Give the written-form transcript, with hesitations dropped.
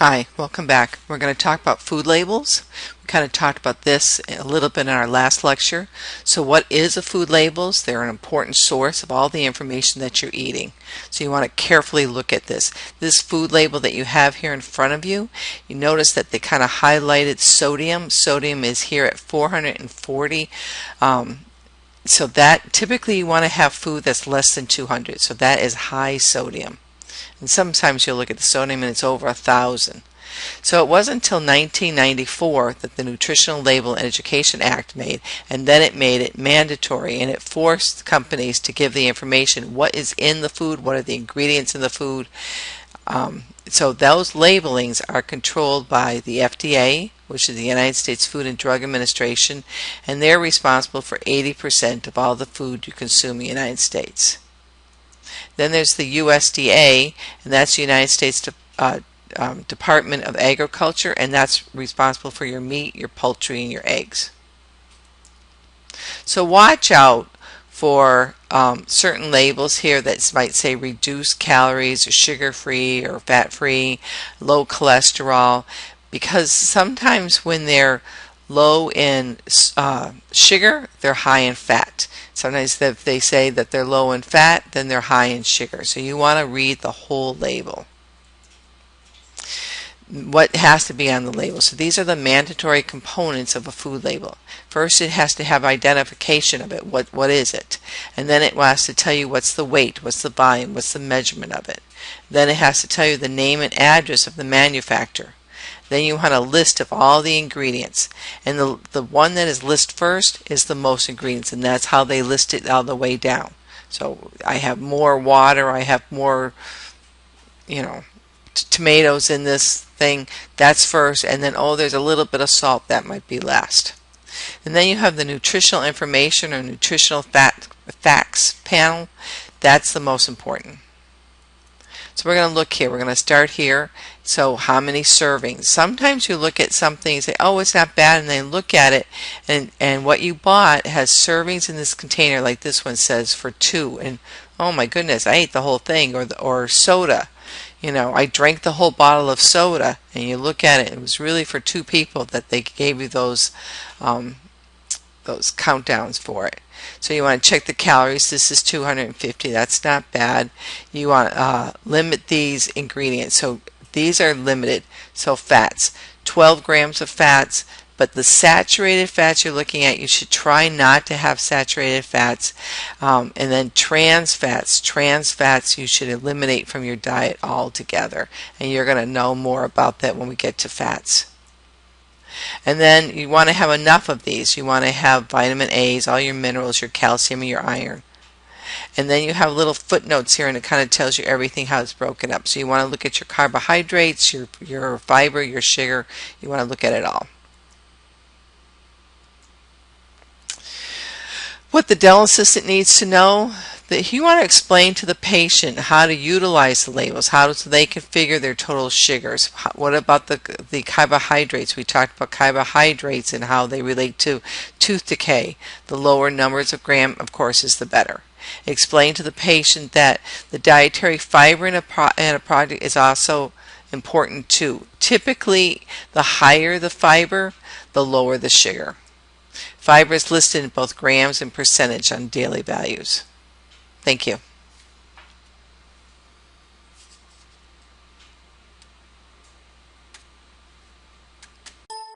Hi, welcome back. We're going to talk about food labels. We kind of talked about this a little bit in our last lecture. So what is a food labels? They're an important source of all the information that you're eating. So you want to carefully look at this. This food label that you have here in front of you, you notice that they kind of highlighted sodium. Sodium is here at 440. So that typically you want to have food that's less than 200. So that is high sodium. And sometimes you'll look at the sodium and it's over 1,000. So it wasn't until 1994 that the Nutritional Label and Education Act made, and then it made it mandatory, and it forced companies to give the information, what is in the food, what are the ingredients in the food. So those labelings are controlled by the FDA, which is the United States Food and Drug Administration, and they're responsible for 80% of all the food you consume in the United States. Then there's the USDA, and that's the United States Department of Agriculture, and that's responsible for your meat, your poultry, and your eggs. So watch out for certain labels here that might say reduced calories or sugar-free or fat-free, low cholesterol, because sometimes when they're low in sugar, they're high in fat. Sometimes if they say that they're low in fat, then they're high in sugar. So you want to read the whole label. What has to be on the label? So these are the mandatory components of a food label. First, it has to have identification of it. What is it? And then it has to tell you what's the weight, what's the volume, what's the measurement of it. Then it has to tell you the name and address of the manufacturer. Then you want a list of all the ingredients, and the one that is listed first is the most ingredients, and that's how they list it all the way down. So I have more water, I have more, tomatoes in this thing, that's first, and then there's a little bit of salt, that might be last. And then you have the nutritional information or nutritional facts panel. That's the most important. So we're going to look here. We're going to start here. So how many servings? Sometimes you look at something and say, oh, it's not bad, and then look at it, and what you bought has servings in this container, like this one says, for 2. And oh my goodness, I ate the whole thing. Or soda. I drank the whole bottle of soda, and you look at it, it was really for 2 people that they gave you those countdowns for it. So you want to check the calories. This is 250. That's not bad. You want to limit these ingredients. So these are limited. So fats, 12 grams of fats, but the saturated fats you're looking at, you should try not to have saturated fats. And then trans fats you should eliminate from your diet altogether. And you're going to know more about that when we get to fats. And then you want to have enough of these. You want to have vitamin A's, all your minerals, your calcium, and your iron. And then you have little footnotes here, and it kind of tells you everything, how it's broken up. So you want to look at your carbohydrates, your fiber, your sugar. You want to look at it all. What the dental assistant needs to know, that you want to explain to the patient how to utilize the labels, so they can figure their total sugars. What about the carbohydrates? We talked about carbohydrates and how they relate to tooth decay. The lower numbers of gram, of course, is the better. Explain to the patient that the dietary fiber in a product is also important too. Typically, the higher the fiber, the lower the sugar. Fiber is listed in both grams and percentage on daily values. Thank you.